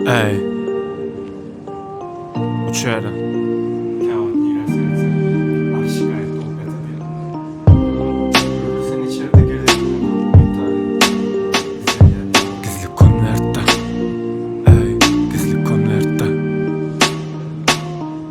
Ey uçuyorum. Kağıt girerseniz aşikayet sohbet edelim. Sen içeride gelirsin. Gizli konvertta. Ey gizli konvertta.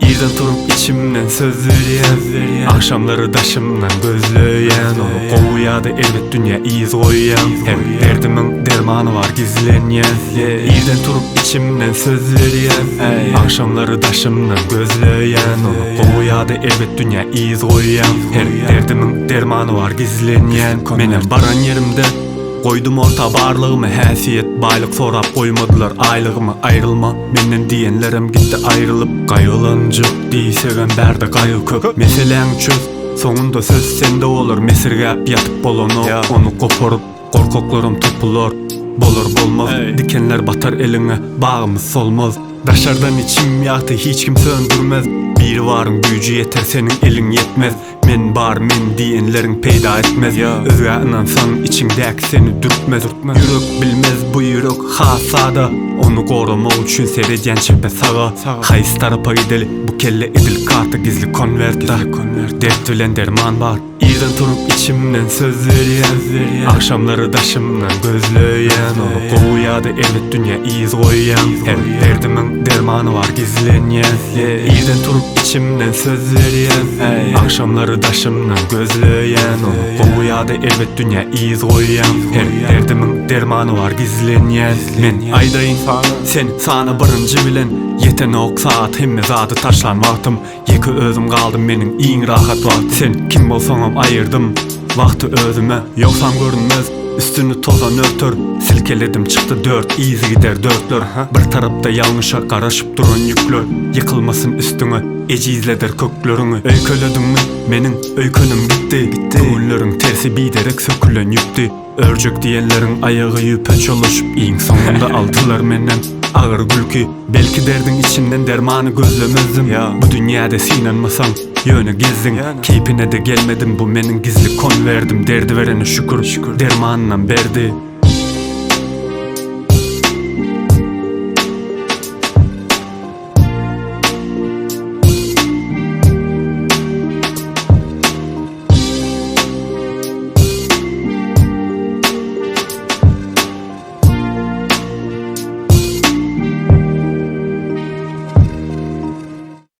İrden turup içimden söz veriyen, akşamları daşımdan gözleyen, onu kovuyadı elbet dünya iz koyan. Hem derdimin dermanı var gizlenyen. İrden turup içimden söz veriyen, akşamları daşımdan gözleyen, onu kovuyadı elbet dünya iz koyan. Her derdimin dermanı var gizlenyen. Menem baran yerimde koydum orta barlığımı, häsiyet, baylık sorap koymadılar aylığımı. Ayrılma menden diyenlerim gitti ayrılıp, kayılancı diysegen berde kayı köp. Meselen çöz, sonunda söz sende olur. Mesirgap yatıp bolonu, onu koparup korkoklarım tupulur. Bolur bolmaz, dikenler batar eline, bağımız solmaz. Daşardan içim yaktı, hiç kim söndürmez. Bir varın gücü yeter, senin elin yetmez. Men bar men diyenlerin peyda etmez. Özge inansan içindeki seni dürtmez. Yürek bilmez bu yürek hasada, onu koruma üçün seyrediyen çepe sağa. Hayız tarafa gideli, bu kelle edil kartı gizli konvertta. Dert bilen derman var, İrden turup içimden söz veriyen, akşamları daşımdan gözleyen, onu kovuyadı elbet dünya iz koyan. Her derdimin dermanı var gizlenyen. İrden turup içimden söz veriyen, akşamları daşımdan gözleyen, onu kovuyadı elbet dünya iz koyan. Her derdimin dermanı var gizlenyen. Men aydayın sen sana barıncı bilen, yeten ok saat hemmez adı taşlan vaktim. Yeki özüm kaldım menin iň rahat vakt. Sen kim bolsaňam ayırdım vakti özüme, yoksam görünmez. Üstünü tozan örtör, silkeledim çıktı dört, izi gider dörtlör. Bir tarafta yanlışa karaşıp duran yüklör, yıkılmasın üstüne ecizleder köklörüňi. Öýköledin mi menin öýkönüm gitti, köňüllerin tersi biderek sökülen yüktü. Örjek diyenlerin ayağı yüpe çoluşup, iň soňunda aldılar menden ağır gülki. Belki derdin içinden dermanı gözlemezdim. Bu dünyada sinanmasan yönü gezdin, keypine de gelmedim. Bu menin gizli konverdim, derdi verene şükür dermanından berdi.